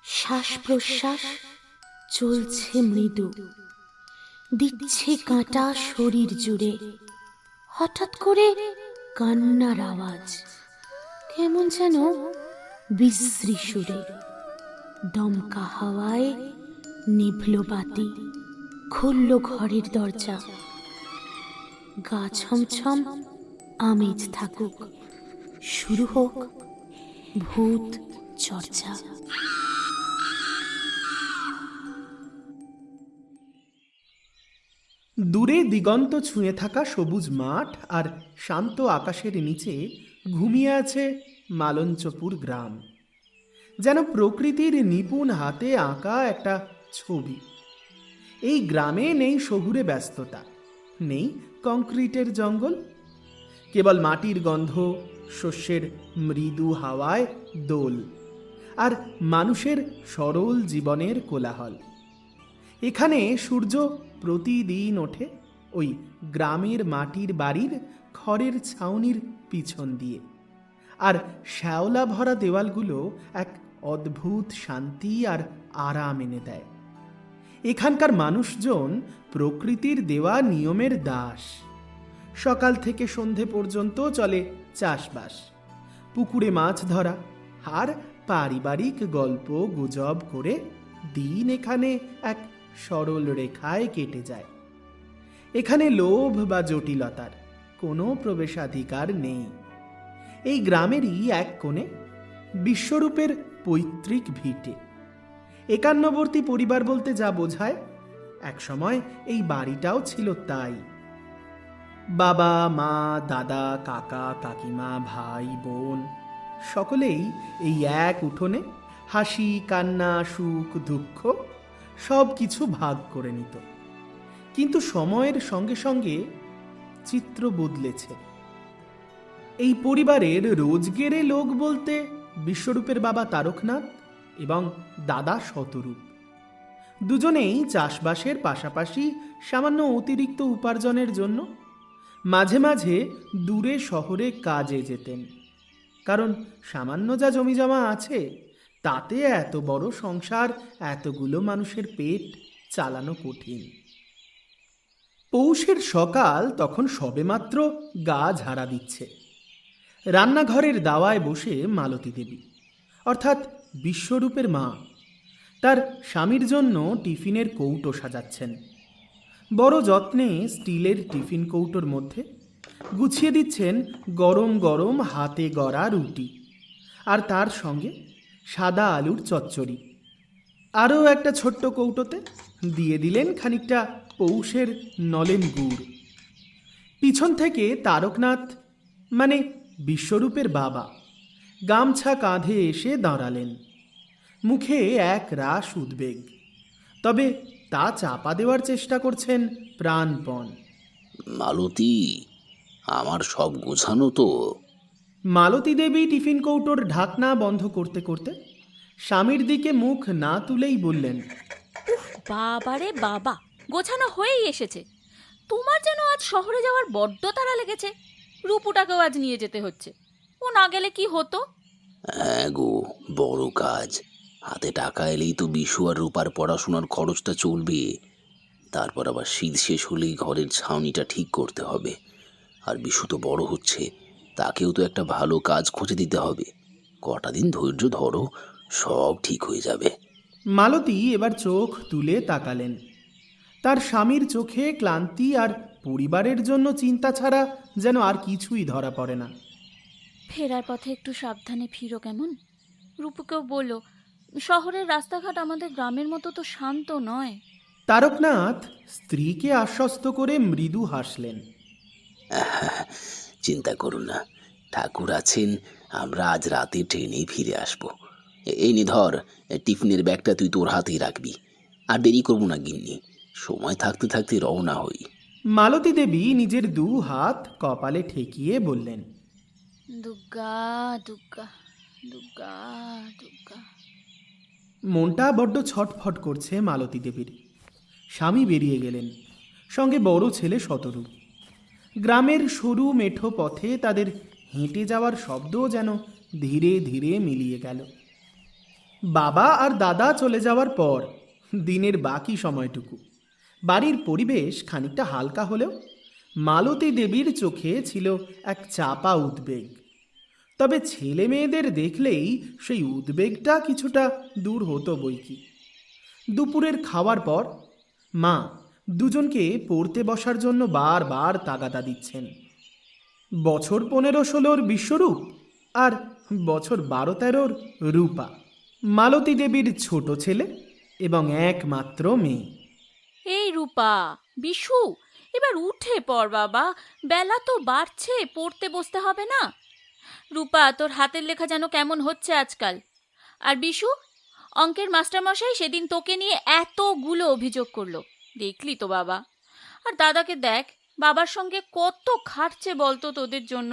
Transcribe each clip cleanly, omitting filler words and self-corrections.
শ্বাস প্রশ্বাস চলছে মৃদু, দিচ্ছে কাঁটা শরীর জুড়ে। হঠাৎ করে কান্নার আওয়াজ, কেমন যেন বিশ্রী সুরে। দমকা হাওয়ায় নিভল বাতি, খুলল ঘরের দরজা। গা ছমছম আমেজ থাকুক, শুরু হোক ভূত চর্চা। দূরে দিগন্ত ছুঁয়ে থাকা সবুজ মাঠ আর শান্ত আকাশের নিচে ঘুমিয়ে আছে মালঞ্চপুর গ্রাম, যেন প্রকৃতির নিপুণ হাতে আঁকা একটা ছবি। এই গ্রামে নেই শহুরে ব্যস্ততা, নেই কংক্রিটের জঙ্গল, কেবল মাটির গন্ধ, শস্যের মৃদু হাওয়ায় দোল, আর মানুষের সরল জীবনের কোলাহল। এখানে সূর্য প্রতিদিন ওঠে ওই গ্রামের মাটির বাড়ির খড়ের ছাউনির পিছন দিয়ে, আর শ্যাওলা ভরা দেওয়ালগুলো এক অদ্ভুত শান্তি আর আরাম এনে দেয়। এখানকার মানুষজন প্রকৃতির দেওয়া নিয়মের দাস। সকাল থেকে সন্ধে পর্যন্ত চলে চাষবাস, পুকুরে মাছ ধরা আর পারিবারিক গল্প গুজব করে দিন এখানে এক সরল রেখায় কেটে যায়। এখানে লোভ বা জটিলতার কোনো প্রবেশাধিকার নেই। এই গ্রামেরই এক কোণে বিশ্বরূপের পৈতৃক ভিটে। একান্নবর্তী পরিবার বলতে যা বোঝায়, একসময় এই বাড়িটাও ছিল তাই। বাবা মা দাদা কাকা কাকিমা ভাই বোন সকলেই এই এক উঠোনে হাসি কান্না সুখ দুঃখ সব কিছু ভাগ করে নিত। কিন্তু সময়ের সঙ্গে সঙ্গে চিত্র বদলেছে। এই পরিবারের রোজগেরে লোক বলতে বিশ্বরূপের বাবা তারকনাথ এবং দাদা শতরূপ। দুজনেই চাষবাসের পাশাপাশি সামান্য অতিরিক্ত উপার্জনের জন্য মাঝে মাঝে দূরে শহরে কাজে যেতেন, কারণ সামান্য যা জমিজমা আছে তাতে এত বড় সংসার, এতগুলো মানুষের পেট চালানো কঠিন। পৌষের সকাল তখন সবেমাত্র গা ঝাড়া দিচ্ছে। রান্নাঘরের দাওয়ায় বসে মালতী দেবী, অর্থাৎ বিশ্বরূপের মা, তার স্বামীর জন্য টিফিনের কৌটো সাজাচ্ছেন। বড় যত্নে স্টিলের টিফিন কৌটোর মধ্যে গুছিয়ে দিচ্ছেন গরম গরম হাতে গড়া রুটি, আর তার সঙ্গে সাদা আলুর চচ্চড়ি। আরও একটা ছোট্ট কৌটোতে দিয়ে দিলেন খানিকটা পৌষের নলেন গুড়। পিছন থেকে তারকনাথ মানে বিশ্বরূপের বাবা গামছা কাঁধে এসে দাঁড়ালেন, মুখে এক রাশ উদ্বেগ, তবে তা চাপা দেওয়ার চেষ্টা করছেন প্রাণপণ। মালতী, আমার সব গোছানো তো? মালতী দেবী টিফিন কৌটোর ঢাকনা বন্ধ করতে করতে স্বামীর দিকে মুখ না তুলেই বললেন, বাবারে বাবা, গোছানো হয়েই এসেছে। তোমার যেন আজ শহরে যাওয়ার বড্ড তাড়া লেগেছে। রূপুটাকেও আজ নিয়ে যেতে হচ্ছে। ও না গেলে কি হতো? হ্যাঁ গো, বড় কাজ। হাতে টাকা এলেই তো বিশু আর রূপার পড়াশোনার খরচটা চলবে। তারপর আবার শীত শেষ হলেই ঘরের ছাউনিটা ঠিক করতে হবে। আর বিশু তো বড় হচ্ছে, তাকেও তো একটা ভালো কাজ খুঁজে দিতে হবে। কটা দিন ধৈর্য ধরো, সব ঠিক হয়ে যাবে। মালতী এবার চোখ তুলে তাকালেন। তার স্বামীর চোখে ক্লান্তি আর পরিবারের জন্য চিন্তা ছাড়া যেন আর কিছুই ধরা পড়ে না। ফেরার পথে একটু সাবধানে ফিরো কেমন? রূপুকেও বলো, শহরের রাস্তাঘাট আমাদের গ্রামের মতো তো শান্ত নয়। তারকনাথ স্ত্রীকে আশ্বস্ত করে মৃদু হাসলেন। চিন্তা করুন না, ঠাকুর আছেন। আমরা আজ রাতে ট্রেনেই ফিরে আসবো। এই নে ধর, টিফিনের ব্যাগটা তুই তোর হাতেই রাখবি। আর দেরি করবো না গিন্নি, সময় থাকতে থাকতে রওনা হই। মালতী দেবী নিজের দু হাত কপালে ঠেকিয়ে বললেন, দুর্গা দুর্গা দুর্গা দুর্গা। মনটা বড্ড ছটফট করছে মালতী দেবীর। স্বামী বেরিয়ে গেলেন, সঙ্গে বড় ছেলে শতরূপ। গ্রামের সরু মেঠো পথে তাদের হেঁটে যাওয়ার শব্দও যেন ধীরে ধীরে মিলিয়ে গেল। বাবা আর দাদা চলে যাওয়ার পর দিনের বাকি সময়টুকু বাড়ির পরিবেশ খানিকটা হালকা হলেও মালতী দেবীর চোখে ছিল এক চাপা উদ্বেগ। তবে ছেলে মেয়েদের দেখলেই সেই উদ্বেগটা কিছুটা দূর হতো বইকি। দুপুরের খাওয়ার পর মা দুজনকে পড়তে বসার জন্য বারবার তাগাদা দিচ্ছেন। বছর 15-16 বিশ্বরূপ আর বছর 12-13 রূপা মালতী দেবীর ছোট ছেলে এবং একমাত্র মেয়ে। এই রূপা, বিশু, এবার উঠে পড় বাবা, বেলা তো বাড়ছে, পড়তে বসতে হবে না? রূপা, তোর হাতের লেখা যেন কেমন হচ্ছে আজকাল। আর বিশু, অঙ্কের মাস্টারমশাই সেদিন তোকে নিয়ে এতগুলো অভিযোগ করলো, দেখলি তো বাবা? আর দাদাকে দেখ, বাবার সঙ্গে কত খাটছে বলতো তোদের জন্য।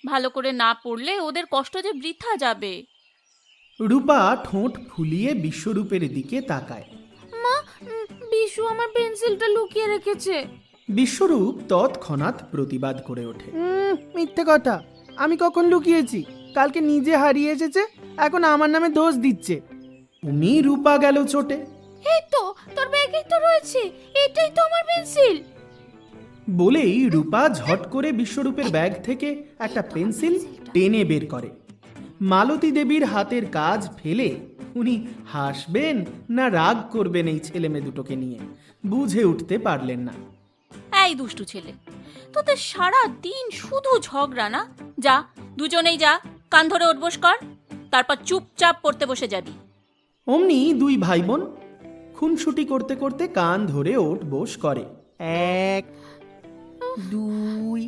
ভালো করে না পড়লে ওদের কষ্ট যে বৃথা যাবে। রূপা ঠোঁট ফুলিয়ে বিশ্বরূপের দিকে তাকায়। মা, বিশু আমার পেন্সিলটা লুকিয়ে রেখেছে। বিশ্বরূপ তৎক্ষণাৎ প্রতিবাদ করে ওঠে। মিথ্যে কথা, আমি কখন লুকিয়েছি? কালকে নিজে হারিয়ে এসেছে, এখন আমার নামে দোষ দিচ্ছে। উনি রূপা গেল চোটে। এই তো তোর ব্যাগেই তো রয়েছে, এটাই তো আমার পেন্সিল। বলেই রূপা ঝট করে বিশ্বরূপের ব্যাগ থেকে একটা পেন্সিল টেনে বের করে। মালতী দেবীর হাতের কাজ ফেলে উনি হাসবেন না রাগ করবেন এই ছেলে মেয়ে দুটোকে নিয়ে বুঝে উঠতে পারলেন না। এই দুষ্টু ছেলে, তোদের সারা দিন শুধু ঝগড়া না? যা, দুজনেই যা, কান ধরে উঠবোস কর, তারপর চুপচাপ পড়তে বসে যাবি। অমনি দুই ভাই বোন খুনসুটি করতে করতে কান ধরে ওঠ বস করে। 1 2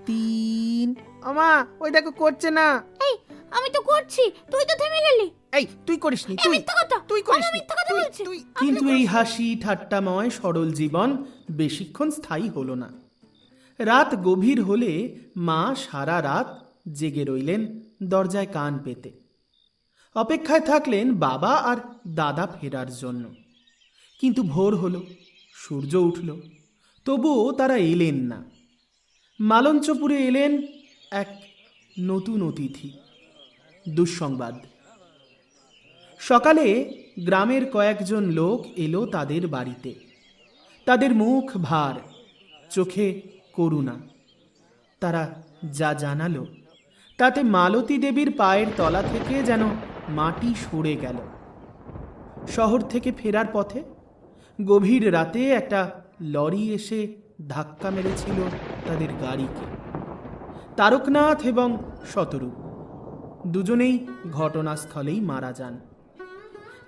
3। আমা, ওই দেখো করছে না। এই, আমি তো করছি, তুই তো থেমে গেলি। এই তুই করিসনি, এই মিথ্যা কথা, তুই করিসনি, মিথ্যা কথা বলছি। তুই কিন্তু এই হাসি ঠাট্টাময় সরল জীবন বেশিক্ষণ স্থায়ী হলো না। রাত গভীর হলে মা সারা রাত জেগে রইলেন দরজায় কান পেতে। অপেক্ষায় থাকলেন বাবা আর দাদা ফেরার জন্য। কিন্তু ভোর হলো, সূর্য উঠল, তবুও তারা এলেন না। মালঞ্চপুরে এলেন এক নতুন অতিথি। দুঃসংবাদ। সকালে গ্রামের কয়েকজন লোক এলো তাদের বাড়িতে। তাদের মুখ ভার, চোখে করুণা। তারা যা জানালো তাতে মালতী দেবীর পায়ের তলা থেকে যেন মাটি সরে গেল। শহর থেকে ফেরার পথে গভীর রাতে একটা লরি এসে ধাক্কা মেরেছিল তাদের গাড়িকে। তারকনাথ এবং শতরূপ দুজনেই ঘটনাস্থলেই মারা যান।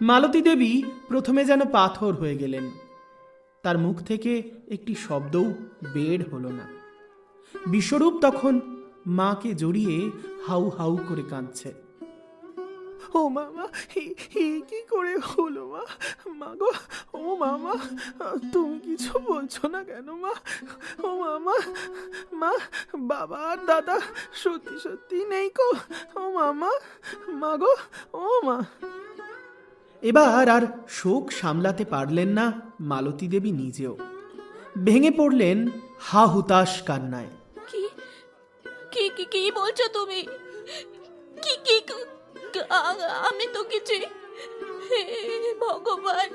মালতী দেবী প্রথমে যেন পাথর হয়ে গেলেন। তার মুখ থেকে একটি শব্দও বের হলো না। বিশ্বরূপ তখন মাকে জড়িয়ে হাউ হাউ করে কাঁদছে। ও মামা, কি করে হলো মা? মা গো, ও মামা, তুমি কিছু বলছো না কেন মা? ও মামা, মা, বাবা আর দাদা সত্যি সত্যি নেই গো। ও মামা, মা গো, ও মা। এবার আর শোক সামলাতে পারলেন না মালতী দেবী নিজেও। ভেঙে পড়লেন হা হুতাশ কান্নায়। কি কি কি কি বলছো তুমি? কি কি আমি তো কিছু, ভগবান,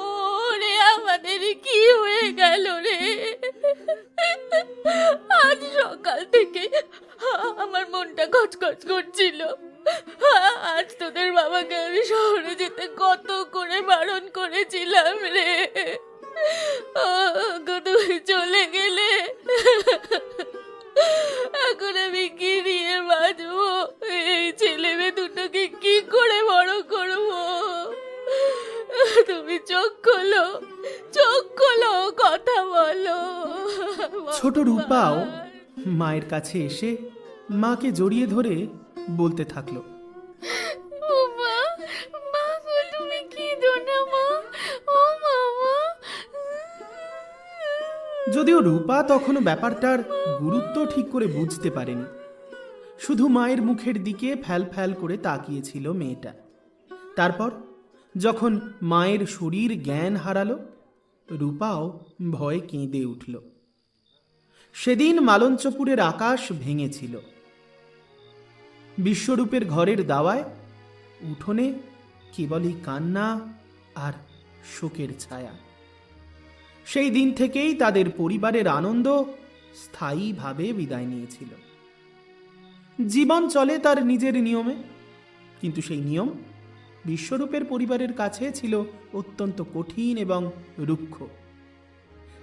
ওরে আমাদের কি হয়ে গেল রে? আজ সকাল থেকে আমার মনটা কচকচ করছিল। আজ তোদের বাবাকে আমি শহরে যেতে কত করে বারণ করেছিলাম রে। তুমি চলে গেলে, এখন আমি কি নিয়ে বাঁচবো? এই ছেলে মেয়ে দুটোকে কি করে বড় করবো? তুমি চোখ খোলো, কথা বলো। ছোট রূপাও মায়ের কাছে এসে মাকে জড়িয়ে ধরে বলতে থাকলো, ও মা, মা গো, তুমি কি দোনা মা, ও মামা। যদিও রূপা তখনও ব্যাপারটার গুরুত্ব ঠিক করে বুঝতে পারেনি। শুধু মায়ের মুখের দিকে ফ্যাল ফ্যাল করে তাকিয়েছিল মেয়েটা। তারপর যখন মায়ের শরীর জ্ঞান হারালো, রূপাও ভয়ে কেঁদে উঠল। সেদিন মালঞ্চপুরের আকাশ ভেঙেছিল। বিশ্বরূপের ঘরের দাওয়ায় উঠোনে কেবলই কান্না আর শোকের ছায়া। সেই দিন থেকেই তাদের পরিবারের আনন্দ স্থায়ীভাবে বিদায় নিয়েছিল। জীবন চলে তার নিজের নিয়মে, কিন্তু সেই নিয়ম বিশ্বরূপের পরিবারের কাছে ছিল অত্যন্ত কঠিন এবং রুক্ষ।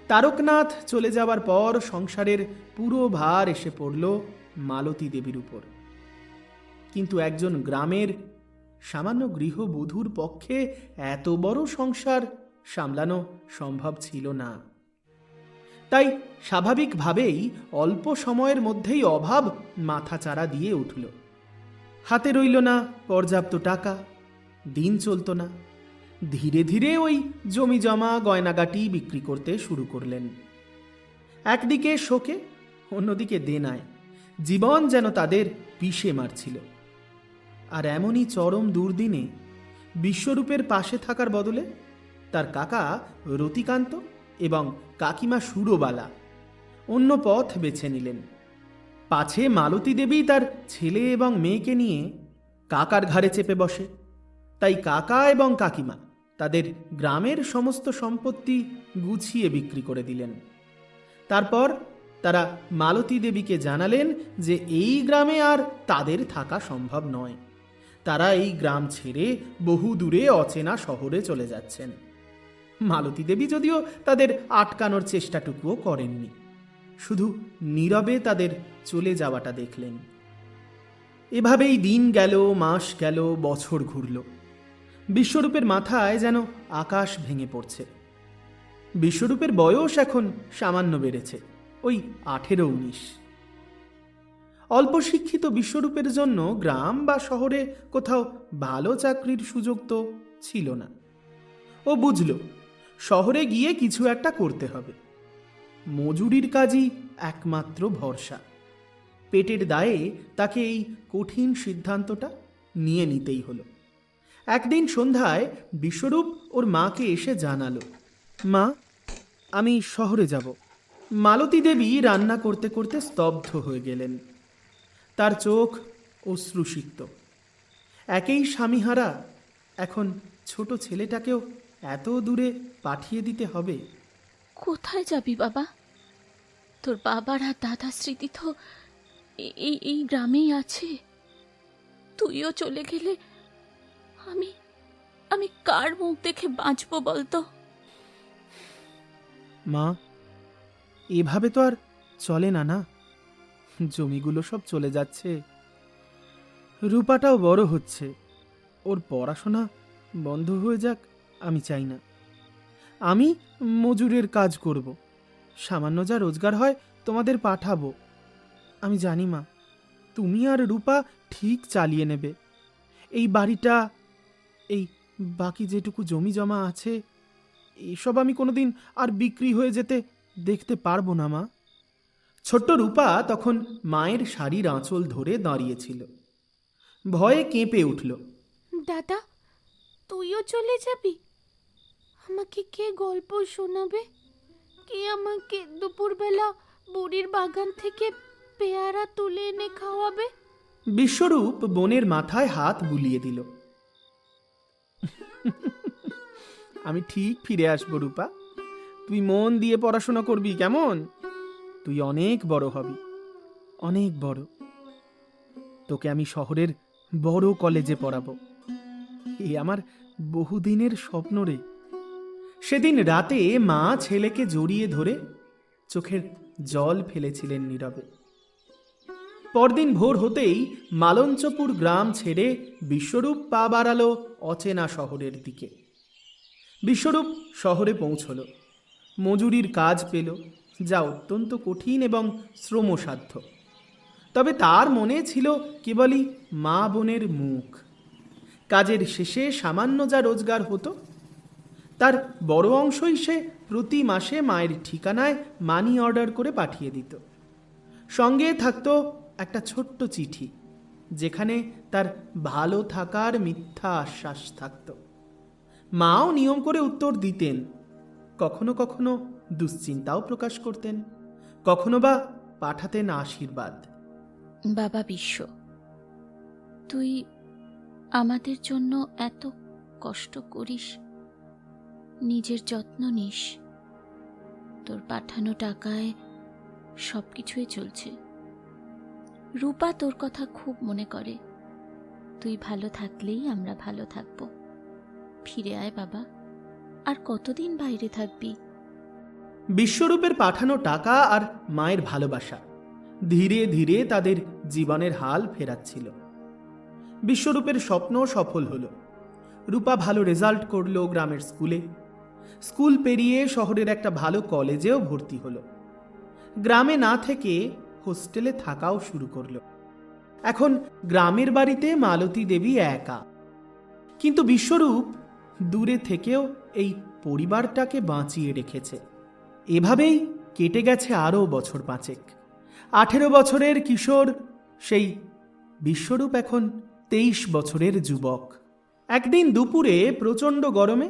তারকনাথ চলে যাওয়ার পর সংসারের পুরো ভার এসে পড়ল মালতী দেবীর উপর। কিন্তু একজন গ্রামের সামান্য গৃহবধূর পক্ষে এত বড় সংসার সামলানো সম্ভব ছিল না। তাই স্বাভাবিকভাবেই অল্প সময়ের মধ্যেই অভাব মাথাচাড়া দিয়ে উঠল। হাতে রইল না পর্যাপ্ত টাকা, দিন চলত না। ধীরে ধীরে ওই জমি জমা গয়নাগাটি বিক্রি করতে শুরু করলেন। একদিকে শোকে, অন্যদিকে দেনায় জীবন যেন তাদের পিষে মারছিল। আর এমনই চরম দুর্দিনে বিশ্বরূপের পাশে থাকার বদলে তার কাকা রতিকান্ত এবং কাকিমা সুরবালা অন্য পথ বেছে নিলেন। পাছে মালতী দেবী তার ছেলে এবং মেয়েকে নিয়ে কাকার ঘাড়ে চেপে বসে। তাই কাকা এবং কাকিমা তাদের গ্রামের সমস্ত সম্পত্তি গুছিয়ে বিক্রি করে দিলেন। তারপর তারা মালতী দেবীকে জানালেন যে এই গ্রামে আর তাদের থাকা সম্ভব নয়। তারা এই গ্রাম ছেড়ে বহু দূরে অচেনা শহরে চলে যাচ্ছেন। মালতী দেবী যদিও তাদের আটকানোর চেষ্টাটুকুও করেননি, শুধু নীরবে তাদের চলে যাওয়াটা দেখলেন। এভাবেই দিন গেল, মাস গেল, বছর ঘুরল। বিশ্বরূপের মাথায় যেন আকাশ ভেঙে পড়ছে। বিশ্বরূপের বয়স এখন সামান্য বেড়েছে, ওই 18-19। অল্প শিক্ষিত বিশ্বরূপের জন্য গ্রাম বা শহরে কোথাও ভালো চাকরির সুযোগ তো ছিল না। ও বুঝল শহরে গিয়ে কিছু একটা করতে হবে। মজুরির কাজই একমাত্র ভরসা। পেটের দায়ে তাকে এই কঠিন সিদ্ধান্তটা নিয়ে নিতেই হলো। একদিন সন্ধ্যায় বিশ্বরূপ ওর মাকে এসে জানালো, মা, আমি শহরে যাব। মালতী দেবী রান্না করতে করতে স্তব্ধ হয়ে গেলেন। তার চোখ অশ্রুসিক্ত। একেই স্বামীহারা, এখন ছোট ছেলেটাকেও এত দূরে পাঠিয়ে দিতে হবে। কোথায় যাবি বাবা? তোর বাবার আর দাদার স্মৃতি তো এই গ্রামেই আছে। তুইও চলে গেলে আমি আমি কার মুখ দেখে বাঁচবো বলতো? মা, এভাবে তো আর চলে না। না, জমিগুলো সব চলে যাচ্ছে, রূপাটাও বড় হচ্ছে, ওর পড়াশোনা বন্ধ হয়ে যাক আমি চাই না। আমি মজুরের কাজ করব, সামান্য যা রোজগার হয় তোমাদের পাঠাবো। আমি জানি মা, তুমি আর রূপা ঠিক চালিয়ে নেবে। এই বাড়িটা, এই বাকি যেটুকু জমি জমা আছে, এসব আমি কোনোদিন আর বিক্রি হয়ে যেতে দেখতে পারবো না মা। ছোট্ট রূপা তখন মায়ের শাড়ির আঁচল ধরে দাঁড়িয়েছিল। ভয়ে কেঁপে উঠল। দাদা, তুইও চলে যাবি? আমাকে কে গল্প শোনাবে? কে আমাকে দুপুরবেলা বুড়ির বাগান থেকে পেয়ারা তুলে এনে খাওয়াবে? বিশ্বরূপ বোনের মাথায় হাত বুলিয়ে দিল। আমি ঠিক ফিরে আসবো রূপা, তুই মন দিয়ে পড়াশোনা করবি, কেমন? তুই অনেক বড় হবি, অনেক বড়। তোকে আমি শহরের বড় কলেজে পড়াবো। এ আমার বহুদিনের স্বপ্ন রে। সেদিন রাতে মা ছেলেকে জড়িয়ে ধরে চোখের জল ফেলেছিলেন নীরবে। পরদিন ভোর হতেই মালঞ্চপুর গ্রাম ছেড়ে বিশ্বরূপ পা বাড়ালো অচেনা শহরের দিকে। বিশ্বরূপ শহরে পৌঁছল, মজুরির কাজ পেল, যা অত্যন্ত কঠিন এবং শ্রমসাধ্য। তবে তার মনে ছিল কেবলই মা বোনের মুখ। কাজের শেষে সামান্য যা রোজগার হতো তার বড় অংশই সে প্রতি মাসে মায়ের ঠিকানায় মানি অর্ডার করে পাঠিয়ে দিত। সঙ্গে থাকতো একটা ছোট্ট চিঠি, যেখানে তার ভালো থাকার মিথ্যা আশ্বাস থাকত। মাও নিয়ম করে উত্তর দিতেন, কখনো কখনো দুশ্চিন্তাও প্রকাশ করতেন, কখনো বা পাঠাতেন আশীর্বাদ। বাবা বিশ্ব, তুই আমাদের জন্য এত কষ্ট করিস, নিজের যত্ন নিস, তোর পাঠানো টাকায় সব কিছুই চলছে। রূপা তোর কথা খুব মনে করে। তুই ভালো থাকলেই আমরা ভালো থাকব। ফিরে আয় বাবা, আর কতদিন বাইরে থাকবি? বিশ্বরূপের পাঠানো টাকা আর মায়ের ভালোবাসা ধীরে ধীরে তাদের জীবনের হাল ফেরাচ্ছিল। বিশ্বরূপের স্বপ্ন সফল হলো। রূপা ভালো রেজাল্ট করলো গ্রামের স্কুলে। স্কুল পেরিয়ে শহরের একটা ভালো কলেজেও ভর্তি হলো। গ্রামে না থেকে হোস্টেলে থাকাও শুরু করলো। এখন গ্রামের বাড়িতে মালতী দেবী একা। কিন্তু বিশ্বরূপ দূরে থেকেও এই পরিবারটাকে বাঁচিয়ে রেখেছে। এভাবেই কেটে গেছে আরও বছর 5। 18 বছরের কিশোর সেই বিশ্বরূপ এখন 23 বছরের যুবক। একদিন দুপুরে প্রচণ্ড গরমে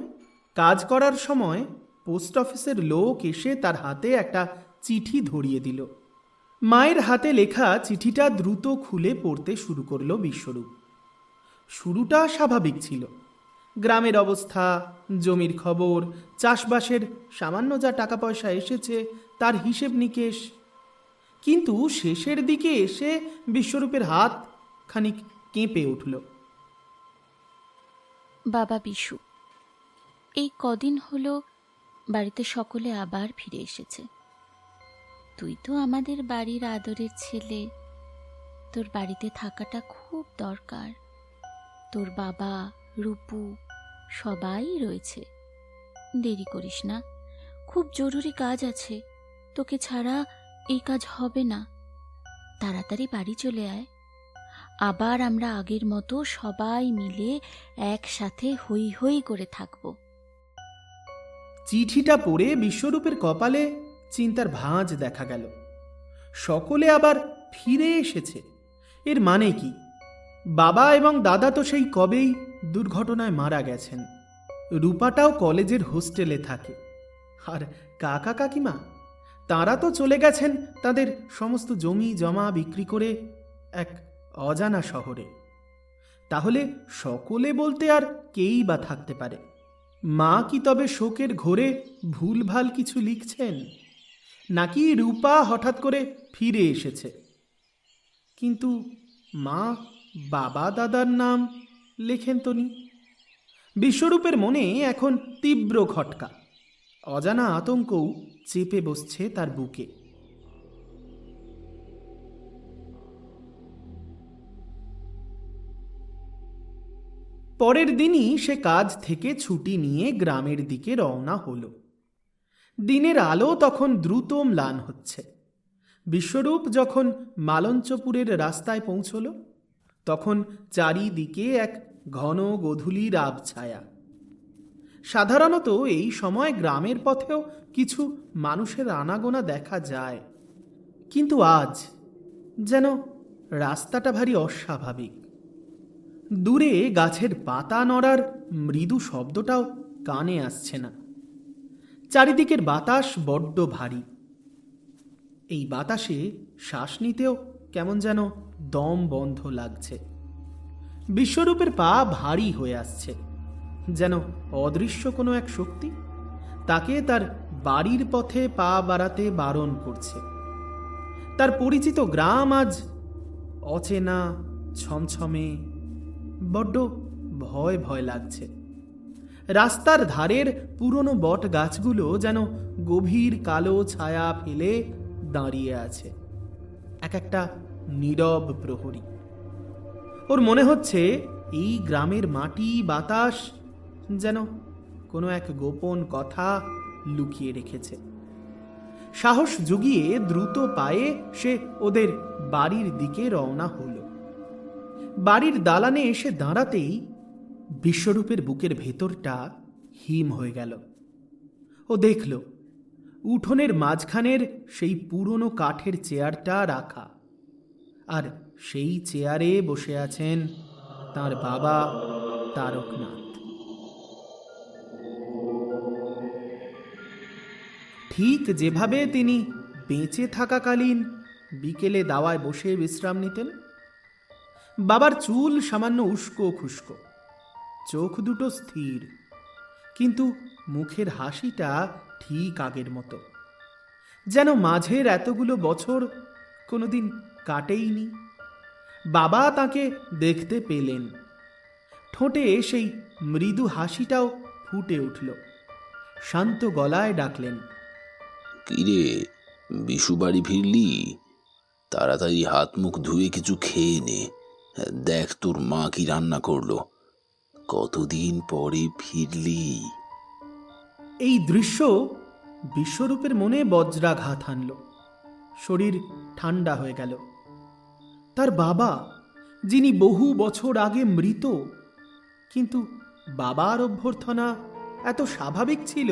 কাজ করার সময় পোস্ট অফিসের লোক এসে তার হাতে একটা চিঠি ধরিয়ে দিল। মায়ের হাতে লেখা চিঠিটা দ্রুত খুলে পড়তে শুরু করলো বিশ্বরূপ। শুরুটা স্বাভাবিক ছিল। গ্রামের অবস্থা, জমির খবর, চাষবাসের সামান্য যা টাকা পয়সা এসেছে তার হিসেব নিকেশ। কিন্তু শেষের দিকে এসে বিশ্বরূপের হাত খানিক কেঁপে উঠল। বাবা বিশু, এই কদিন হলো বাড়িতে সকলে আবার ফিরে এসেছে। তুই তো আমাদের বাড়ির আদরের ছেলে, তোর বাড়িতে থাকাটা খুব দরকার। তোর বাবা, রূপু সবাই রয়েছে। দেরি করিস না, খুব জরুরি কাজ আছে, তোকে ছাড়া এই কাজ হবে না। তাড়াতাড়ি বাড়ি চলে আয়, আবার আমরা আগের মতো সবাই মিলে একসাথে হই হই করে থাকব। চিঠিটা পড়ে বিশ্বরূপের কপালে চিন্তার ভাঁজ দেখা গেল। সকলে আবার ফিরে এসেছে, এর মানে কি? বাবা এবং দাদা তো সেই কবেই দুর্ঘটনায় মারা গেছেন। রূপাটাও কলেজের হোস্টেলে থাকে। আর কাকা কাকিমা তারা তো চলে গেছেন তাদের সমস্ত জমি জমা বিক্রি করে এক অজানা শহরে। তাহলে সকলে বলতে আর কেই বা থাকতে পারে? মা কি তবে শোকের ঘোরে ভুলভাল কিছু লিখছেন, নাকি রূপা হঠাৎ করে ফিরে এসেছে? কিন্তু মা বাবা দাদার নাম লেখেন তো নি। বিশ্বরূপের মনে এখন তীব্র খটকা। অজানা আতঙ্কও চেপে বসছে তার বুকে। পরের দিনই সে কাজ থেকে ছুটি নিয়ে গ্রামের দিকে রওনা হলো। দিনের আলো তখন দ্রুত ম্লান হচ্ছে। বিশ্বরূপ যখন মালঞ্চপুরের রাস্তায় পৌঁছল, তখন চারিদিকে এক ঘন গোধূলির আবছায়া। সাধারণত এই সময় গ্রামের পথেও কিছু মানুষের আনাগোনা দেখা যায়, কিন্তু আজ যেন রাস্তাটা ভারী অস্বাভাবিক। দূরে গাছের পাতা নড়ার মৃদু শব্দটাও কানে আসছে না। চারিদিকের বাতাস বড্ড ভারী। এই বাতাসে শ্বাস নিতেও কেমন যেন দম বন্ধ লাগছে। বিশ্বরূপের পা ভারী হয়ে আসছে, যেন অদৃশ্য কোনো এক শক্তি তাকে তার বাড়ির পথে পা বাড়াতে বারণ করছে। তার পরিচিত গ্রাম আজ অচেনা, ছমছমে, বড্ড ভয় ভয় লাগছে। রাস্তার ধারের পুরনো বট গাছগুলো যেন গভীর কালো ছায়া ফেলে দাঁড়িয়ে আছে, এক একটা নীরব প্রহরী। ওর মনে হচ্ছে এই গ্রামের মাটি বাতাস যেন কোনো এক গোপন কথা লুকিয়ে রেখেছে। সাহস জুগিয়ে দ্রুত পায়ে সে ওদের বাড়ির দিকে রওনা হলো। বাড়ির দালানে এসে দাঁড়াতেই বিশ্বরূপের বুকের ভেতরটা হিম হয়ে গেল। ও দেখল উঠোনের মাঝখানের সেই পুরনো কাঠের চেয়ারটা রাখা, আর সেই চেয়ারে বসে আছেন তার বাবা তারকনাথ। ঠিক যেভাবে তিনি বেঁচে থাকাকালীন বিকেলে দাওয়ায় বসে বিশ্রাম নিতেন। বাবার চুল সামান্য উস্কো খুস্কো, চোখ দুটো স্থির, কিন্তু মুখের হাসিটা ঠিক আগের মতো, যেন মাঝের এতগুলো বছর কোনোদিন কাটেইনি। বাবা তাকে দেখতে পেলেন, ঠোঁটে সেই মৃদু হাসিটাও ফুটে উঠল। শান্ত গলায় ডাকলেন, কিরে, বিশু বাড়ি ফিরলি? তাড়াতাড়ি হাত মুখ ধুয়ে কিছু খেয়ে নে। দেখ তোর মা কি রান্না করলো। কতদিন পরে ফিরলি। এই দৃশ্য বিশ্বরূপের মনে বজ্রাঘাত হানল। শরীর ঠান্ডা হয়ে গেল। তার বাবা, যিনি বহু বছর আগে মৃত, কিন্তু বাবার অভ্যর্থনা এত স্বাভাবিক ছিল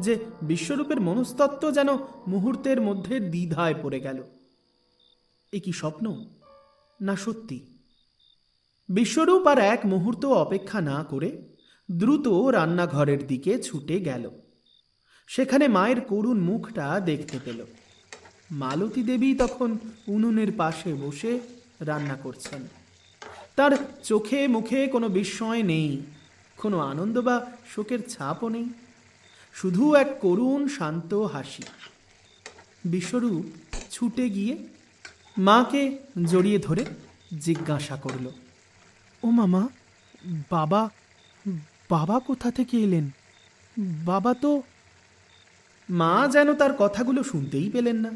যে বিশ্বরূপের মনস্তত্ত্ব যেন মুহূর্তের মধ্যে দ্বিধায় পড়ে গেল। এ কি স্বপ্ন না সত্যি? বিশ্বরূপ আর এক মুহূর্ত অপেক্ষা না করে দ্রুত রান্নাঘরের দিকে ছুটে গেল। সেখানে মায়ের করুণ মুখটা দেখতে পেল। মালতী দেবী তখন উনুনের পাশে বসে রান্না করছেন। তার চোখে মুখে কোনো বিস্ময় নেই, কোনো আনন্দ বা শোকের ছাপও নেই, শুধু এক করুণ শান্ত হাসি। বিশ্বরূপ ছুটে গিয়ে মাকে জড়িয়ে ধরে জিজ্ঞাসা করল, ও মামা, বাবা বাবা কোথা থেকে এলেন? বাবা তো... মা যেন তার কথাগুলো শুনতেই পেলেন না।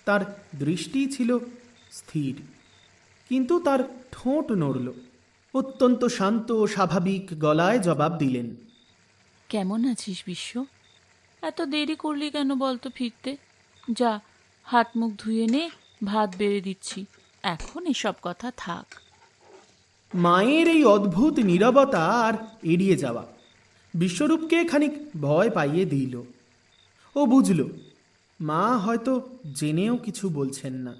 তার দৃষ্টি ছিল স্থির, কিন্তু তার ঠোঁট নড়ল। অত্যন্ত শান্ত ও স্বাভাবিক গলায় জবাব দিলেন, কেমন আছিস বিশ্ব? এত দেরি করলি কেন বলতো ফিরতে? যা, হাত মুখ ধুয়ে নে, ভাত বেড়ে দিচ্ছি। এখন এসব কথা থাক। মায়ের এই অদ্ভুত নীরবতা আর এড়িয়ে যাওয়া বিশ্বরূপকে খানিক ভয় পাইয়ে দিল। ও বুঝল, মা হয়তো জেনেও কিছু বলছেন না।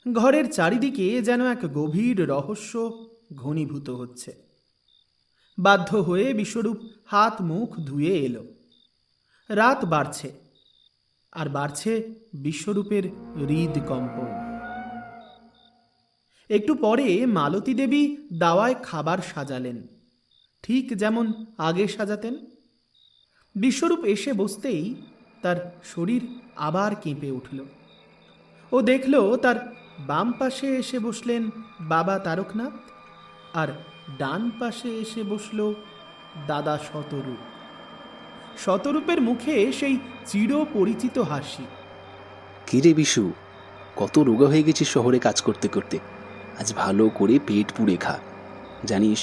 ঘরের চারিদিকে যেন এক গভীর রহস্য ঘনীভূত হচ্ছে। বাধ্য হয়ে বিশ্বরূপ হাত মুখ ধুয়ে এলো। রাত বাড়ছে, আর বাড়ছে বিশ্বরূপের হৃদকম্পন। একটু পরে মালতী দেবী দাওয়ায় খাবার সাজালেন, ঠিক যেমন আগে সাজাতেন। বিশ্বরূপ এসে বসতেই তার শরীর আবার কেঁপে উঠল। ও দেখল তার বাম পাশে এসে বসলেন বাবা তারকনাথ, আর ডান পাশে এসে বসল দাদা শতরূপ। শতরূপের মুখে সেই চিরপরিচিত হাসি। কিরে বিশু, কত রোগা হয়ে গেছিস শহরে কাজ করতে করতে। আজ ভালো করে পেট পুড়ে খা। জানিস,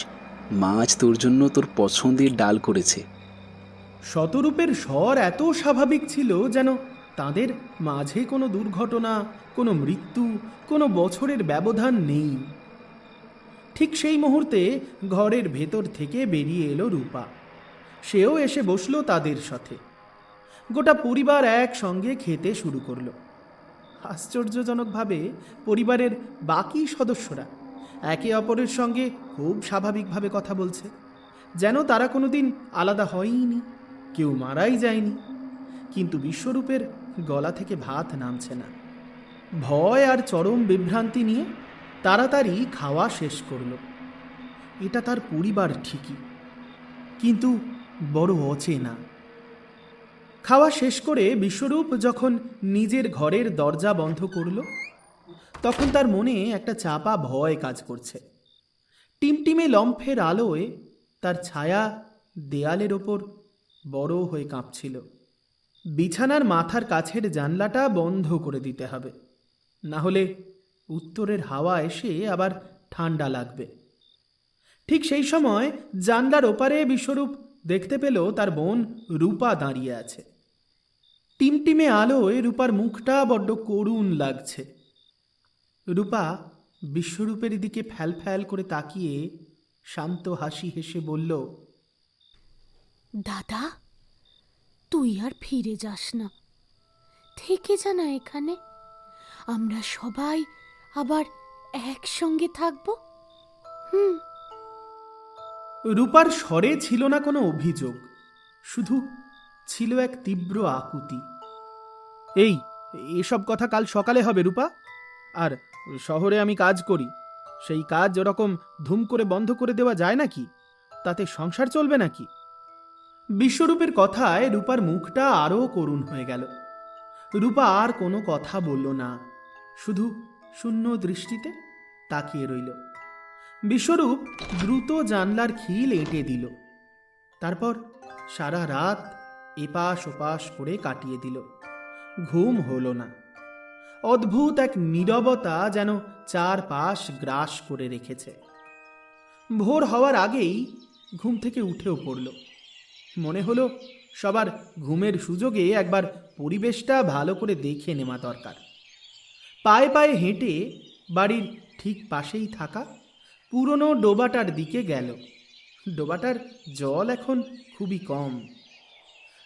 মা আজ তোর জন্য তোর পছন্দের ডাল করেছে। শতরূপের স্বর এত স্বাভাবিক ছিল যেন তাদের মাঝে কোনো দুর্ঘটনা, কোনো মৃত্যু, কোনো বছরের ব্যবধান নেই। ঠিক সেই মুহূর্তে ঘরের ভেতর থেকে বেরিয়ে এলো রূপা। সেও এসে বসলো তাদের সাথে। গোটা পরিবার একসঙ্গে খেতে শুরু করলো। আশ্চর্যজনকভাবে পরিবারের বাকি সদস্যরা একে অপরের সঙ্গে খুব স্বাভাবিকভাবে কথা বলছে, যেন তারা কোনোদিন আলাদা হয়ইনি, কেউ মারাই যায়নি। কিন্তু বিশ্বরূপের গলা থেকে ভাত নামছে না। ভয় আর চরম বিভ্রান্তি নিয়ে তাড়াতাড়ি খাওয়া শেষ করল। এটা তার পরিবার ঠিকই, কিন্তু বড় অচেনা। খাওয়া শেষ করে বিশ্বরূপ যখন নিজের ঘরের দরজা বন্ধ করল, তখন তার মনে একটা চাপা ভয় কাজ করছে। টিমটিমে লম্ফের আলোয় তার ছায়া দেয়ালের ওপর বড় হয়ে কাঁপছিল। বিছানার মাথার কাছের জানলাটা বন্ধ করে দিতে হবে, না হলে উত্তরের হাওয়া এসে আবার ঠান্ডা লাগবে। ঠিক সেই সময় জানলার ওপারে বিশ্বরূপ দেখতে পেল তার বোন রূপা দাঁড়িয়ে আছে। টিমটিমে আলোয় রূপার মুখটা বড্ড করুণ লাগছে। রূপা বিশ্বরূপের দিকে ফ্যাল ফ্যাল করে তাকিয়ে শান্ত হাসি হেসে বলল, দাদা, তুই আর ফিরে যাস না, থেকে যা না এখানে। আমরা সবাই আবার একসঙ্গে থাকবো। রূপার স্বরে ছিল না কোনো অভিযোগ, শুধু ছিল এক তীব্র আকুতি। এসব কথা কাল সকালে হবে রূপা। আর শহরে আমি কাজ করি, সেই কাজ ওরকম ধুম করে বন্ধ করে দেওয়া যায় নাকি? তাতে সংসার চলবে নাকি? বিশ্বরূপের কথায় রূপার মুখটা আরও করুণ হয়ে গেল। রূপা আর কোনো কথা বলল না, শুধু শূন্য দৃষ্টিতে তাকিয়ে রইল। বিশ্বরূপ দ্রুত জানলার খিল এঁটে দিল। তারপর সারা রাত এপাশ ওপাশ করে কাটিয়ে দিল। ঘুম হলো না। অদ্ভুত এক নীরবতা যেন চারপাশ গ্রাস করে রেখেছে। ভোর হওয়ার আগেই ঘুম থেকে উঠেও পড়ল। মনে হলো সবার ঘুমের সুযোগে একবার পরিবেশটা ভালো করে দেখে নেওয়া দরকার। পায়ে পায়ে হেঁটে বাড়ির ঠিক পাশেই থাকা পুরনো ডোবাটার দিকে গেল। ডোবাটার জল এখন খুবই কম।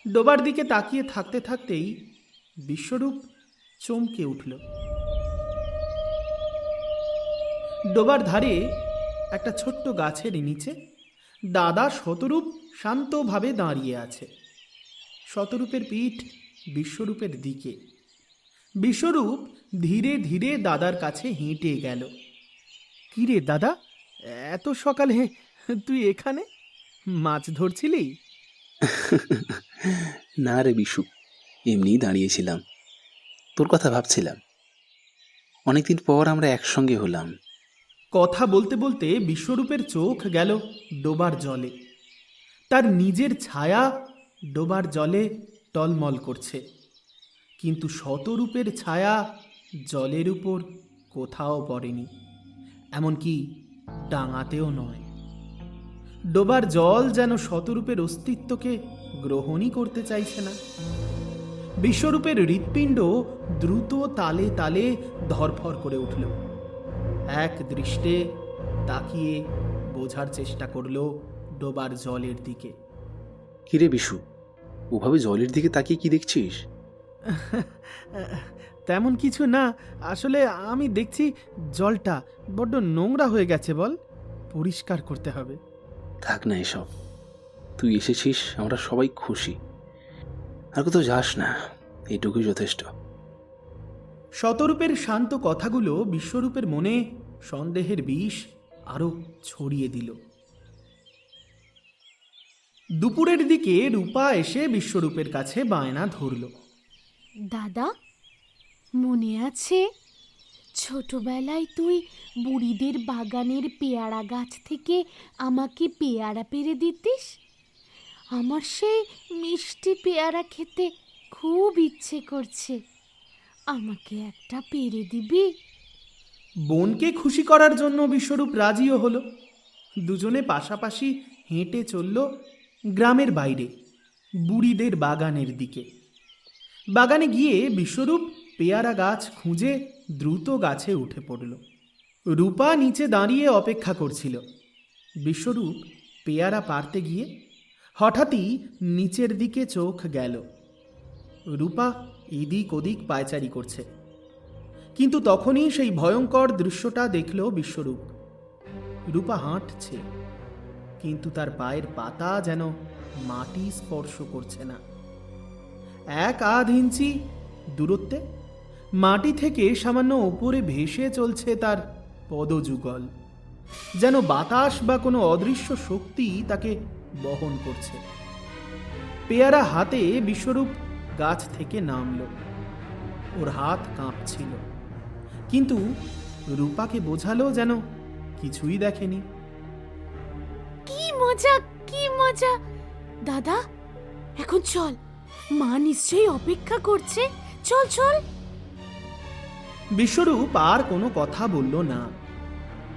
ডোবার দিকে তাকিয়ে থাকতে থাকতেই বিশ্বরূপ চমকে উঠল। ডোবার ধারে একটা ছোট্ট গাছের নিচে দাদা শতরূপ শান্তভাবে দাঁড়িয়ে আছে। শতরূপের পিঠ বিশ্বরূপের দিকে। বিশ্বরূপ ধীরে ধীরে দাদার কাছে হেঁটে গেল। কি রে দাদা, এত সকালে তুই এখানে? মাছ ধরছিলি? না রে বিশু, এমনিই দাঁড়িয়েছিলাম, তোর কথা ভাবছিলাম। অনেকদিন পর আমরা একসঙ্গে হলাম। কথা বলতে বলতে বিশ্বরূপের চোখ গেল ডোবার জলে। তার নিজের ছায়া ডোবার জলে টলমল করছে, কিন্তু শতরূপের ছায়া জলের উপর কোথাও পড়েনি, এমনকি ডাঙাতেও নয়। ডোবার জল যেন শতরূপের অস্তিত্বকে গ্রহণই করতে চাইছে না। বিশ্বরূপের হৃৎপিণ্ড দ্রুত তালে তালে ধরফর করে উঠল। এক দৃষ্টে তাকিয়ে বোঝার চেষ্টা করল ডোবার জলের দিকে। কিরে বিশু, ওভাবে জলের দিকে তাকিয়ে কি দেখছিস? তেমন কিছু না, আসলে আমি দেখছি জলটা বড্ড নোংরা হয়ে গেছে। বল, পরিষ্কার করতে হবে। থাক না এসব, তুই এসেছিস, আমরা সবাই খুশি। আর কোথাও যাস না, এটুকুই যথেষ্ট। শতরূপের শান্ত কথাগুলো বিশ্বরূপের মনে সন্দেহের বিষ আরো ছড়িয়ে দিল। দুপুরের দিকে রূপা এসে বিশ্বরূপের কাছে বায়না ধরল। দাদা, মনে আছে ছোটবেলায় তুই বুড়িদের বাগানের পেয়ারা গাছ থেকে আমাকে পেয়ারা পেড়ে দিতিস? আমার সেই মিষ্টি পেয়ারা খেতে খুব ইচ্ছে করছে, আমাকে একটা পেড়ে দিবি? বোনকে খুশি করার জন্য বিশ্বরূপ রাজিও হলো। দুজনে পাশাপাশি হেঁটে চলল গ্রামের বাইরে বুড়িদের বাগানের দিকে। বাগানে গিয়ে বিশ্বরূপ পেয়ারা গাছ খুঁজে দ্রুত গাছে উঠে পড়ল। রূপা নিচে দাঁড়িয়ে অপেক্ষা করছিল। বিশ্বরূপ পেয়ারা পারতে গিয়ে হঠাৎই নিচের দিকে চোখ গেল। রূপা এদিক ওদিক পায়চারি করছে, কিন্তু তখনই সেই ভয়ঙ্কর দৃশ্যটা দেখল বিশ্বরূপ। রূপা হাঁটছে, কিন্তু তার পায়ের পাতা যেন মাটি স্পর্শ করছে না। এক আধ ইঞ্চি দূরত্বে মাটি থেকে সামান্য ওপরে ভেসে চলছে তার পদযুগল, যেন বাতাস বা কোনো অদৃশ্য শক্তি তাকে বহন করছে। পেয়ারা হাতে বিশ্বরূপ গাছ থেকে নামল। ওর হাত কাঁপছিল, কিন্তু রূপাকে বোঝালো যেন কিছুই দেখেনি। কি মজা, কি মজা! দাদা, এখন চল, মা নিশ্চয়ই অপেক্ষা করছে। চল চল। বিশ্বরূপ আর কোনো কথা বলল না।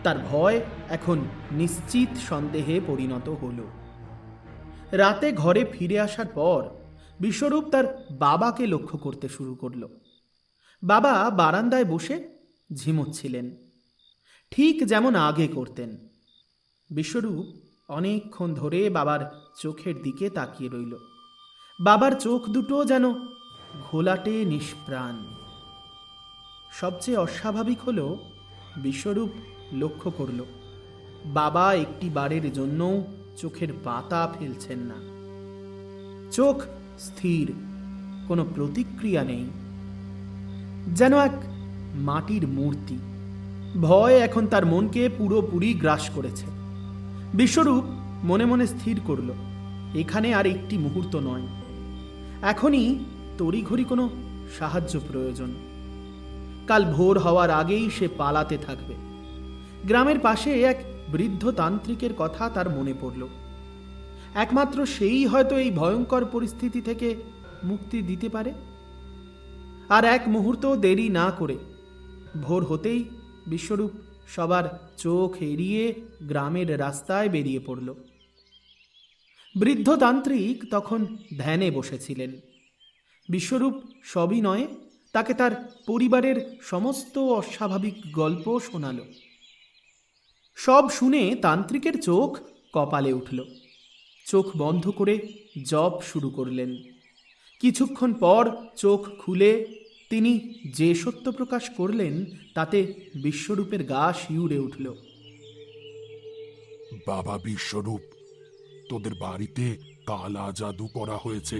তার ভয় এখন নিশ্চিত সন্দেহে পরিণত হলো। রাতে ঘরে ফিরে আসার পর বিশ্বরূপ তার বাবাকে লক্ষ্য করতে শুরু করল। বাবা বারান্দায় বসে ঝিমোচ্ছিলেন, ঠিক যেমন আগে করতেন। বিশ্বরূপ অনেকক্ষণ ধরে বাবার চোখের দিকে তাকিয়ে রইল। বাবার চোখ দুটো যেন ঘোলাটে নিষ্প্রাণ। সবচেয়ে অস্বাভাবিক হলো বিশ্বরূপ লক্ষ্য করল বাবা একটি বারের জন্য চোখের পাতা ফেলছেন না। চোখ স্থির, কোনো প্রতিক্রিয়া নেই, যেন এক মাটির মূর্তি। ভয় এখন তার মনকে পুরোপুরি গ্রাস করেছে। বিশ্বরূপ মনে মনে স্থির করল এখানে আর একটি মুহূর্ত নয়, এখনই তড়িঘড়ি কোনো সাহায্য প্রয়োজন। কাল ভোর হওয়ার আগেই সে পালাতে থাকবে। গ্রামের পাশে এক বৃদ্ধ তান্ত্রিকের কথা তার মনে পড়ল। একমাত্র সেই হয়তো এই ভয়ঙ্কর পরিস্থিতি থেকে মুক্তি দিতে পারে। আর এক মুহূর্ত দেরি না করে ভোর হতেই বিশ্বরূপ সবার চোখ এড়িয়ে গ্রামের রাস্তায় বেরিয়ে পড়ল। বৃদ্ধ তান্ত্রিক তখন ধ্যানে বসেছিলেন। বিশ্বরূপ সবিনয়ে তাকে তার পরিবারের সমস্ত অস্বাভাবিক গল্প শোনাল। সব শুনে তান্ত্রিকের চোখ কপালে উঠল। চোখ বন্ধ করে জপ শুরু করলেন। কিছুক্ষণ পর চোখ খুলে তিনি যে সত্য প্রকাশ করলেন তাতে বিশ্বরূপের গা শিউরে উঠল। বাবা বিশ্বরূপ, তোদের বাড়িতে কালা জাদু করা হয়েছে।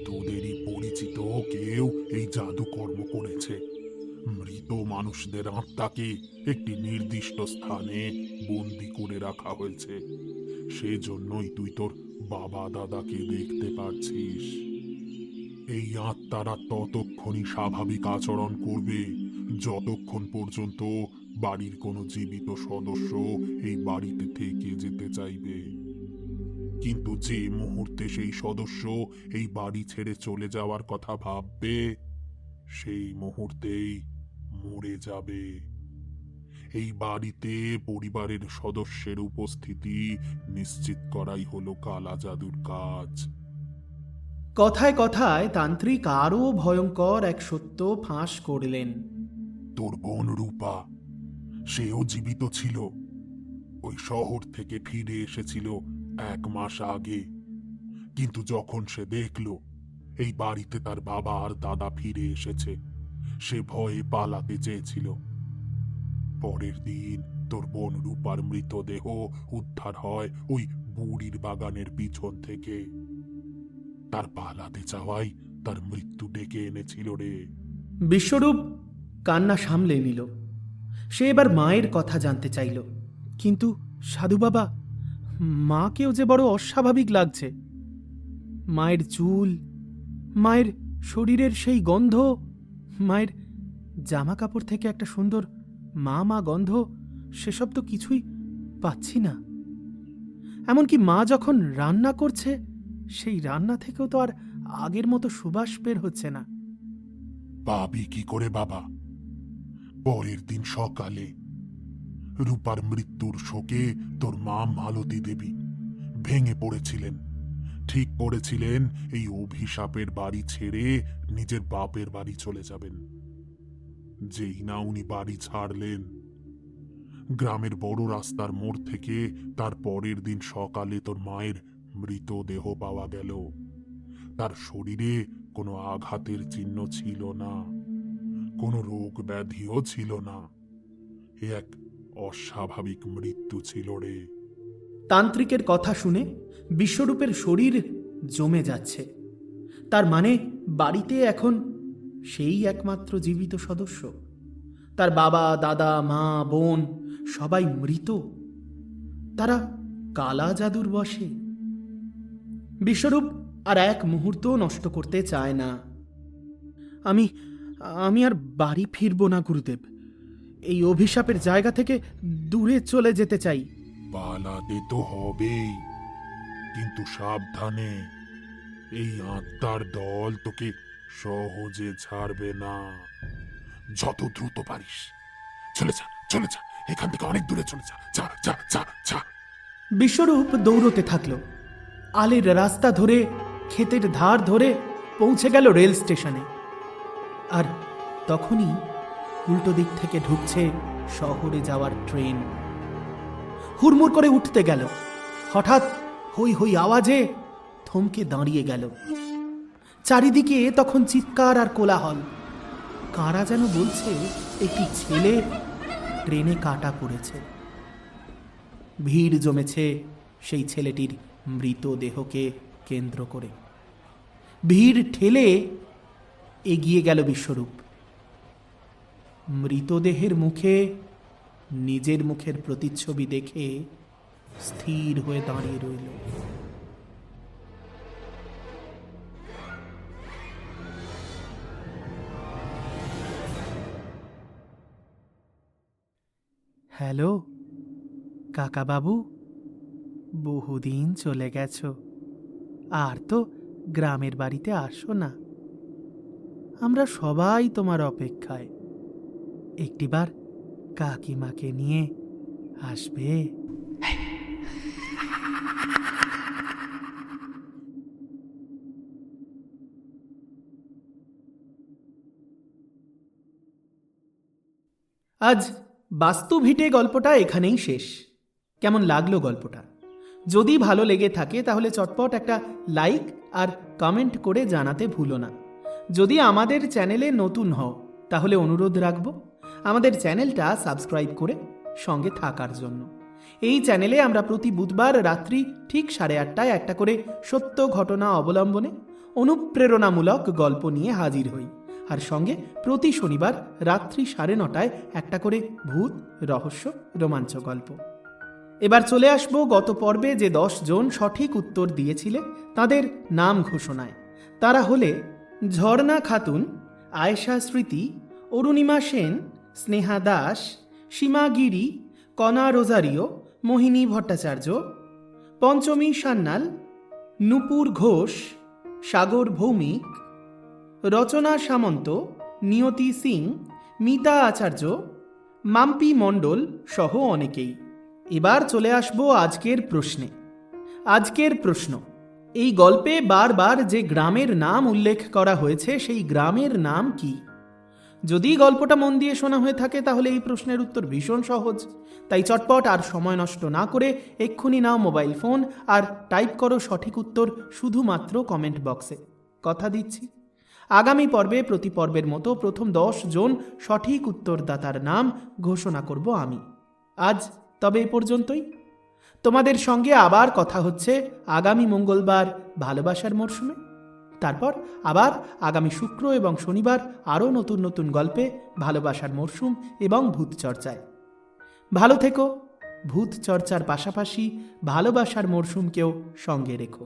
তোদেরই পরিচিত কেউ এই জাদু কর্ম করেছে। মৃত মানুষদের আত্মাকে একটি নির্দিষ্ট স্থানে বন্দি করে রাখা হয়েছে। সেজন্যই তুই তোর বাবা দাদাকে দেখতে পাচ্ছিস। এই আত্মারা ততক্ষণই স্বাভাবিক আচরণ করবে যতক্ষণ পর্যন্ত বাড়ির কোনো জীবিত সদস্য এই বাড়িতে থেকে যেতে চাইবে। কিন্তু যে মুহূর্তে সেই সদস্য এই বাড়ি ছেড়ে চলে যাওয়ার কথা ভাববে, সেই মুহূর্তেই মরে যাবে। এই বাড়িতে পরিবারের সদস্যের উপস্থিতি নিশ্চিত করাই হলো কালা জাদুর কাজ। কথায় কথায় তান্ত্রিক আরও ভয়ঙ্কর এক সত্য ফাঁস করলেন। তোর বোন রূপা, সেও জীবিত ছিল। ওই শহর থেকে ফিরে এসেছিল 1 মাস আগে। কিন্তু যখন সে দেখল এই বাড়িতে তার বাবা আর দাদা ফিরে এসেছে, সে ভয়ে পালাতে চেয়েছিল। পরের দিন তোর বোন রূপার মৃতদেহ উদ্ধার হয় ওই বুড়ির বাগানের পিছন থেকে। তার পালাতে চাওয়াই তার মৃত্যু ডেকে এনেছিল রে। বিশ্বরূপ কান্না সামলে নিল। সে এবার মায়ের কথা জানতে চাইল। কিন্তু সাধু বাবা, মাকেও যে বড় অস্বাভাবিক লাগছে। মায়ের চুল, মায়ের শরীরের সেই গন্ধ, মায়ের জামা কাপড় থেকে একটা সুন্দর মা মা গন্ধ, সেসব তো কিছুই পাচ্ছি না। এমনকি মা যখন রান্না করছে, সেই রান্না থেকেও তো আর আগের মতো সুবাস বের হচ্ছে না। পাবি কি করে বাবা? পরের দিন সকালে রূপার মৃত্যুর শোকে তোর মা মালতী দেবী ভেঙে পড়েছিলেন। ঠিক করেছিলেন এই অভিশাপের বাড়ি ছেড়ে নিজের বাপের বাড়ি চলে যাবেন। যেই না উনি বাড়ি ছাড়লেন, গ্রামের বড় রাস্তার মোড় থেকে তার পরের দিন সকালে তোর মায়ের মৃতদেহ পাওয়া গেল। তার শরীরে কোনো আঘাতের চিহ্ন ছিল না, কোনো রোগ ব্যাধিও ছিল না। এ এক অস্বাভাবিক মৃত্যু ছিল রে। তান্ত্রিকের কথা শুনে বিশ্বরূপের শরীর জমে যাচ্ছে। তার মানে বাড়িতে এখন সেই একমাত্র জীবিত সদস্য। তার বাবা দাদা মা বোন সবাই মৃত। তারা কালা জাদুর বশে। বিশ্বরূপ আর এক মুহূর্ত নষ্ট করতে চায় না। আমি আর বাড়ি ফিরব না গুরুদেব। এই অভিশাপের জায়গা থেকে দূরে চলে যেতে চাই। পালাতে তো হবেই, কিন্তু সাবধানে। এই আত্মার দল তোকে সহজে ছাড়বে না। যত দ্রুত পারিস চলে যা, চলে যা, এখান থেকে অনেক দূরে চলে যা। যা যা যা যা। বিশ্বরূপ দৌড়তে থাকল। আলের রাস্তা ধরে, ক্ষেতের ধার ধরে পৌঁছে গেল রেল স্টেশনে। আর তখনই উল্টো দিক থেকে ঢুকছে শহরে যাওয়ার ট্রেন। হুড়মুড় করে উঠতে গেল। হঠাৎ হই হই আওয়াজে থমকে দাঁড়িয়ে গেল। চারিদিকে তখন চিৎকার আর কোলাহল। কারা যেন বলছে একটি ছেলে ট্রেনে কাটা পড়েছে। ভিড় জমেছে সেই ছেলেটির মৃতদেহকে কেন্দ্র করে। ভিড় ঠেলে এগিয়ে গেল বিশ্বরূপ। মৃতদেহের মুখে নিজের মুখের প্রতিচ্ছবি দেখে স্থির হয়ে দাঁড়িয়ে রইল। হ্যালো কাকাবাবু, বহুদিন চলে গেছো, আর তো গ্রামের বাড়িতে আসো না। আমরা সবাই তোমার অপেক্ষায়। একটিবার কাকিমাকে নিয়ে আসবে। আজ বাস্তু ভিটে গল্পটা এখানেই শেষ। কেমন লাগলো গল্পটা? যদি ভালো লেগে থাকে তাহলে চটপট একটা লাইক আর কমেন্ট করে জানাতে ভুলো না। যদি আমাদের চ্যানেলে নতুন হও তাহলে অনুরোধ রাখবো আমাদের চ্যানেলটা সাবস্ক্রাইব করে সঙ্গে থাকার জন্য। এই চ্যানেলে আমরা প্রতি বুধবার রাত্রি ঠিক 8:30টায় একটা করে সত্য ঘটনা অবলম্বনে অনুপ্রেরণামূলক গল্প নিয়ে হাজির হই, আর সঙ্গে প্রতি শনিবার রাত্রি 9:30টায় একটা করে ভূত, রহস্য, রোমাঞ্চ গল্প। এবার চলে আসবো গত পর্বে যে 10 জন সঠিক উত্তর দিয়েছিলে তাদের নাম ঘোষণায়। তারা হলে ঝর্ণা খাতুন, আয়েশা স্মৃতি, অরুণিমা সেন, স্নেহা দাস, সীমা গিরি, কণা রোজারিও, মোহিনী ভট্টাচার্য, পঞ্চমী সান্যাল, নূপুর ঘোষ, সাগর ভৌমিক, রচনা সামন্ত, নিয়তি সিং, মিতা আচার্য, মাম্পি মণ্ডল সহ অনেকেই। এবার চলে আসবো আজকের প্রশ্নে। আজকের প্রশ্ন, এই গল্পে বারবার যে গ্রামের নাম উল্লেখ করা হয়েছে সেই গ্রামের নাম কি? যদি গল্পটা মন দিয়ে শোনা হয়ে থাকে তাহলে এই প্রশ্নের উত্তর ভীষণ সহজ। তাই চটপট আর সময় নষ্ট না করে এক্ষুনি নাও মোবাইল ফোন আর টাইপ করো সঠিক উত্তর শুধুমাত্র কমেন্ট বক্সে। কথা দিচ্ছি, আগামী পর্বে প্রতি পর্বের মতো প্রথম 10 জন সঠিক উত্তরদাতার নাম ঘোষণা করব আমি। আজ তবে এ পর্যন্তই। তোমাদের সঙ্গে আবার কথা হচ্ছে আগামী মঙ্গলবার ভালোবাসার মরশুমে। তারপর আবার আগামী শুক্র এবং শনিবার আরও নতুন নতুন গল্পে, ভালোবাসার মরশুম এবং ভূত চর্চায়। ভালো থেকো। ভূত চর্চার পাশাপাশি ভালোবাসার মরশুমকেও সঙ্গে রেখো।